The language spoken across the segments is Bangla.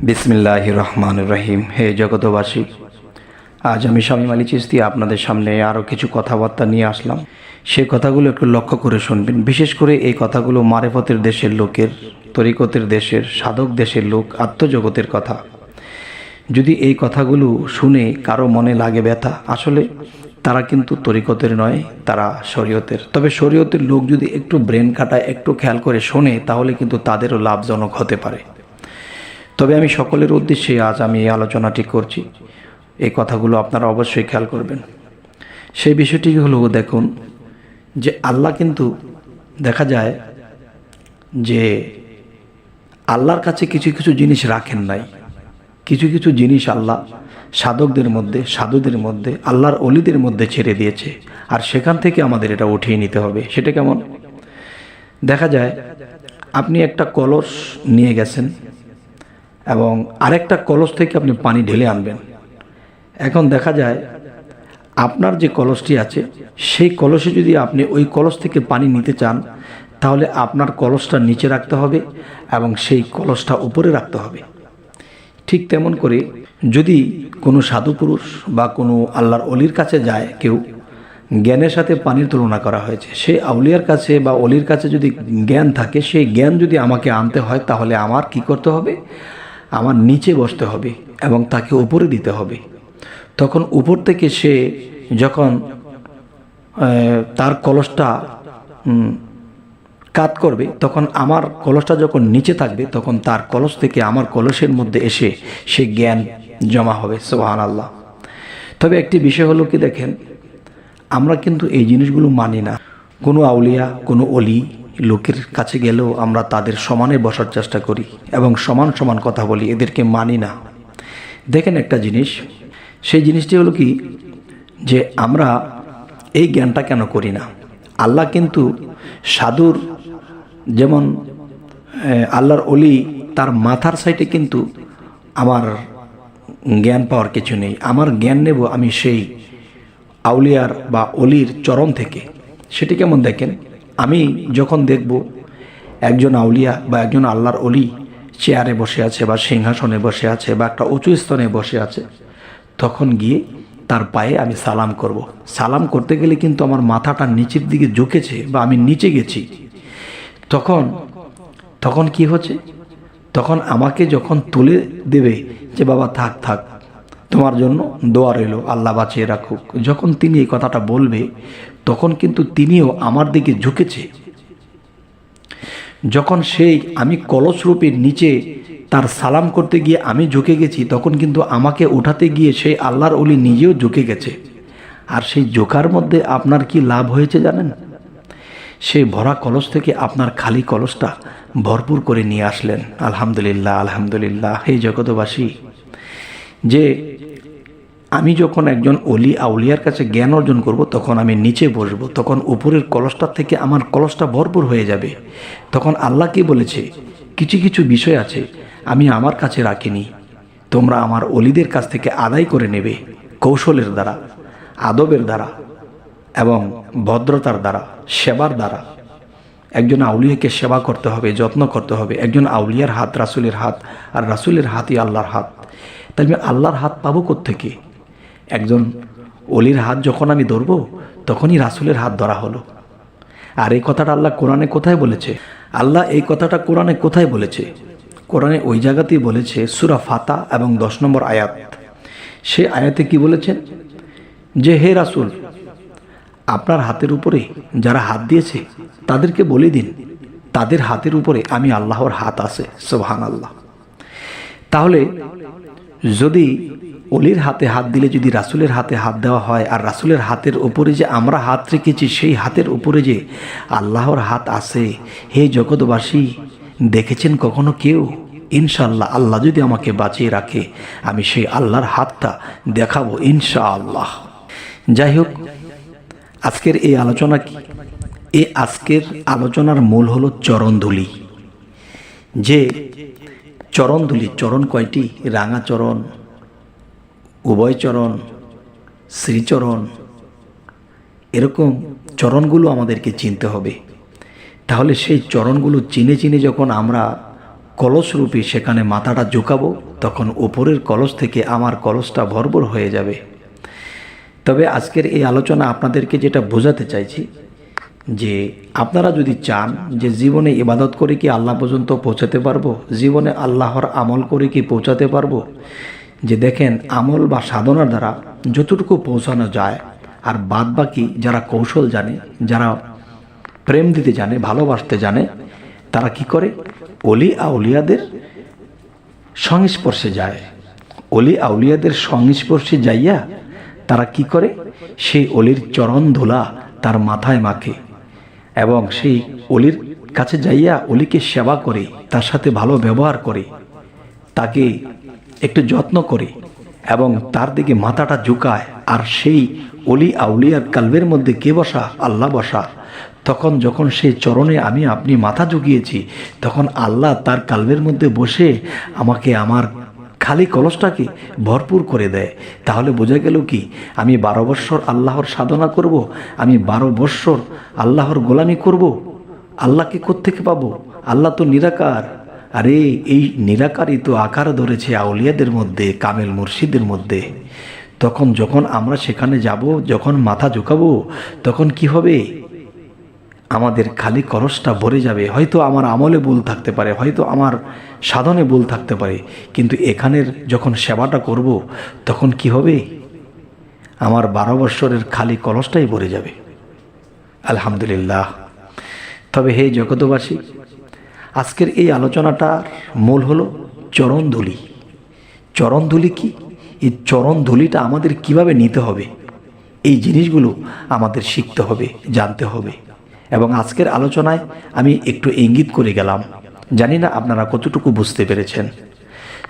বিসমিল্লাহির রহমানির রহিম। হে জগতবাসী, আজ আমি শামীম আলী চিশতি আপনাদের সামনে আরও কিছু কথাবার্তা নিয়ে আসলাম। সে কথাগুলো একটু লক্ষ্য করে শুনবেন। বিশেষ করে এই কথাগুলো মারেফতের দেশের লোকের, তরিকতের দেশের, সাধক দেশের লোক, আত্মজগতের কথা। যদি এই কথাগুলো শুনে কারো মনে লাগে ব্যথা, আসলে তারা কিন্তু তরিকতের নয়, তারা শরীয়তের। তবে শরীয়তের লোক যদি একটু ব্রেন খাটায়, একটু খেয়াল করে শোনে, তাহলে কিন্তু তাদেরও লাভজনক হতে পারে। তবে আমি সকলের উদ্দেশ্যে আজ আমি এই আলোচনাটি করছি। এই কথাগুলো আপনারা অবশ্যই খেয়াল করবেন। সেই বিষয়টি হলো, দেখুন যে আল্লাহ কিন্তু দেখা যায় যে আল্লাহর কাছে কিছু কিছু জিনিস রাখেন নাই। কিছু কিছু জিনিস আল্লাহ সাধকদের মধ্যে, সাধুদের মধ্যে, আল্লাহর অলিদের মধ্যে ছেড়ে দিয়েছে, আর সেখান থেকে আমাদের এটা উঠিয়ে নিতে হবে। সেটা কেমন? দেখা যায় আপনি একটা কলস নিয়ে গেছেন এবং আরেকটা কলস থেকে আপনি পানি ঢেলে আনবেন। এখন দেখা যায় আপনার যে কলসটি আছে, সেই কলসে যদি আপনি ওই কলস থেকে পানি নিতে চান, তাহলে আপনার কলসটা নিচে রাখতে হবে এবং সেই কলসটা উপরে রাখতে হবে। ঠিক তেমন করে যদি কোনো সাধু পুরুষ বা কোনো আল্লাহর অলির কাছে যায় কেউ, জ্ঞানের সাথে পানির তুলনা করা হয়েছে। সেই আউলিয়ার কাছে বা অলির কাছে যদি জ্ঞান থাকে, সেই জ্ঞান যদি আমাকে আনতে হয়, তাহলে আমার কি করতে হবে? আমার নিচে বসতে হবে এবং তাকে উপরে দিতে হবে। তখন উপর থেকে সে যখন তার কলসটা কাত করবে, তখন আমার কলসটা যখন নিচে থাকবে, তখন তার কলস থেকে আমার কলসের মধ্যে এসে সে জ্ঞান জমা হবে। সুবহানাল্লাহ। তবে একটি বিষয় হলো কি, দেখেন আমরা কিন্তু এই জিনিসগুলো মানি না। কোনো আউলিয়া, কোনো অলি লোকের কাছে গেলেও আমরা তাদের সমানে বসার চেষ্টা করি এবং সমান সমান কথা বলি, এদেরকে মানি না। দেখেন একটা জিনিস, সেই জিনিসটি হলো কি, যে আমরা এই জ্ঞানটা কেন করি না? আল্লাহ কিন্তু সাধুর, যেমন আল্লাহর অলি, তার মাথার সাইডে কিন্তু আমার জ্ঞান পাওয়ার কিছু নেই। আমার জ্ঞান নেব আমি সেই আউলিয়ার বা অলির চরণ থেকে। সেটি কেমন? দেখেন, আমি যখন দেখব একজন আউলিয়া বা একজন আল্লাহর অলি চেয়ারে বসে আছে বা সিংহাসনে বসে আছে বা একটা উঁচু স্থানে বসে আছে, তখন গিয়ে তার পায়ে আমি সালাম করব। সালাম করতে গেলে কিন্তু আমার মাথাটা নিচের দিকে ঝুঁকেছে বা আমি নিচে গেছি। তখন কি হচ্ছে? তখন আমাকে যখন তুলে দেবে যে বাবা থাক থাক, তোমার জন্য দোয়া রইল, আল্লাহ বাঁচিয়ে রাখুক, যখন তিনি এই কথাটা বলবে, তখন কিন্তু তিনিও আমার দিকে ঝুঁকেছে। যখন সেই আমি কলস রূপের নিচে তার সালাম করতে গিয়ে আমি ঝুঁকে গেছি, তখন কিন্তু আমাকে উঠাতে গিয়ে সেই আল্লাহর অলি নিজেও ঝুঁকে গেছে। আর সেই ঝোঁকার মধ্যে আপনার কি লাভ হয়েছে জানেন? সেই ভরা কলস থেকে আপনার খালি কলসটা ভরপুর করে নিয়ে আসলেন। আলহামদুলিল্লাহ, আলহামদুলিল্লাহ। হে জগতবাসী, যে আমি যখন একজন অলি আউলিয়ার কাছে জ্ঞান অর্জন করব, তখন আমি নিচে বসবো, তখন উপরের কলসটার থেকে আমার কলসটা ভরপুর হয়ে যাবে। তখন আল্লাহ কি বলেছে? কিছু কিছু বিষয় আছে আমি আমার কাছে রাখিনি, তোমরা আমার অলিদের কাছ থেকে আদায় করে নেবে, কৌশলের দ্বারা, আদবের দ্বারা এবং ভদ্রতার দ্বারা, সেবার দ্বারা। একজন আউলিয়াকে সেবা করতে হবে, যত্ন করতে হবে। একজন আউলিয়ার হাত রাসূলের হাত, আর রাসূলের হাতই আল্লাহর হাত। তাই আমি আল্লাহর হাত পাবো কোত্থেকে? একজন অলির হাত যখন আমি ধরবো, তখনই রাসূলের হাত ধরা হলো। আর এই কথাটা আল্লাহ কোরআনে কোথায় বলেছে? আল্লাহ এই কথাটা কোরআনে কোথায় বলেছে? কোরআনে ওই জায়গাতেই বলেছে, সূরা ফাতা এবং 10 নম্বর আয়াত। সে আয়াতে কি বলেছেন? যে হে রাসূল, আপনার হাতের উপরে যারা হাত দিয়েছে তাদেরকে বলে দিন, তাদের হাতের উপরে আমি আল্লাহর হাত আছে। সুবহানাল্লাহ। তাহলে যদি অলির হাতে হাত দিলে যদি রাসূলের হাতে হাত দেওয়া হয়, আর রাসূলের হাতের উপরে যে আমরা হাত রেখেছি, সেই হাতের উপরে যে আল্লাহর হাত আছে, হে জগৎবাসী, দেখেছেন কখনো কেউ? ইনশাআল্লাহ, আল্লাহ যদি আমাকে বাঁচিয়ে রাখে, আমি সেই আল্লাহর হাতটা দেখাবো ইনশাআল্লাহ। যাই হোক, আজকের এই আলোচনা কি? এই আজকের আলোচনার মূল হলো চরণধুলি। যে চরণধুলি, চরণ কয়টি? রাঙা চরণ, উভয় চরণ, শ্রীচরণ, এরকম চরণগুলো আমাদেরকে চিনতে হবে। তাহলে সেই চরণগুলো চিনে চিনে যখন আমরা কলসরূপী সেখানে মাথাটা ঝুঁকাবো, তখন উপরের কলস থেকে আমার কলসটা ভরপুর হয়ে যাবে। তবে আজকের এই আলোচনা আপনাদেরকে যেটা বোঝাতে চাইছি, যে আপনারা যদি চান যে জীবনে ইবাদত করে কি আল্লাহ পর্যন্ত পৌঁছাতে পারবো, জীবনে আল্লাহর আমল করে কি পৌঁছাতে পারবো, যে দেখেন আমল বা সাধনার দ্বারা যতটুকু পৌঁছানো যায়, আর বাদ বাকি যারা কৌশল জানে, যারা প্রেম দিতে জানে, ভালোবাসতে জানে, তারা কি করে, অলি আউলিয়াদের সংস্পর্শে যায়। অলি আউলিয়াদের সংস্পর্শে যাইয়া তারা কি করে, সেই অলির চরণ ধুলা তার মাথায় মাখে এবং সেই অলির কাছে যাইয়া অলিকে সেবা করে, তার সাথে ভালো ব্যবহার করে, তাকে একটু যত্ন করে এবং তার দিকে মাথাটা ঝুঁকায়। আর সেই অলি আউলিয়ার কালবের মধ্যে কে বসা, আল্লাহ বসা। তখন যখন সেই চরণে আমি আপনি মাথা ঝুঁকিয়েছি, তখন আল্লাহ তার কালবের মধ্যে বসে আমাকে আমার খালি কলসটাকে ভরপুর করে দেয়। তাহলে বোঝা গেল কি, আমি 12 বৎসর আল্লাহর সাধনা করব, আমি 12 বৎসর আল্লাহর গোলামি করব। আল্লাহকে কোত্থেকে পাবো? আল্লাহ তো নিরাকার। আরে এই নিরাকারই তো আকার ধরেছে আউলিয়াদের মধ্যে, কামেল মুর্শিদের মধ্যে। তখন যখন আমরা সেখানে যাব, যখন মাথা ঝুঁকাবো, তখন কি হবে, আমাদের খালি কলসটা ভরে যাবে। হয়তো আমার আমলে ভুল থাকতে পারে, হয়তো আমার সাধনে ভুল থাকতে পারে, কিন্তু এখানের যখন সেবাটা করব, তখন কি হবে, আমার 12 বৎসরের খালি কলসটাই ভরে যাবে। আলহামদুলিল্লাহ। তবে হে জগতবাসী, আজকের এই আলোচনাটার মূল হলো চরণধুলি। চরণধুলি কি? এই চরণধুলিটা আমাদের কিভাবে নিতে হবে, এই জিনিসগুলো আমাদের শিখতে হবে, জানতে হবে। এবং আজকের আলোচনায় আমি একটু ইঙ্গিত করে গেলাম, জানি না আপনারা কতটুকু বুঝতে পেরেছেন।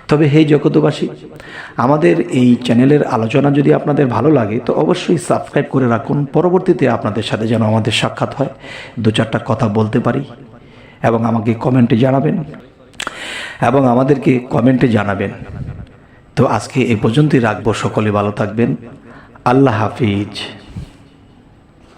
তবে হে জগতবাসী, আমাদের এই চ্যানেলের আলোচনা যদি আপনাদের ভালো লাগে তো অবশ্যই সাবস্ক্রাইব করে রাখুন। পরবর্তীতে আপনাদের সাথে যেন আমাদের সাক্ষাৎ হয়, 2-4টা কথা বলতে পারি, এবং আমাকে কমেন্টে জানাবেন, এবং আমাদেরকে কমেন্টে জানাবেন। তো আজকে এই পর্যন্তই রাখবো। সকলে ভালো থাকবেন। আল্লাহ হাফিজ।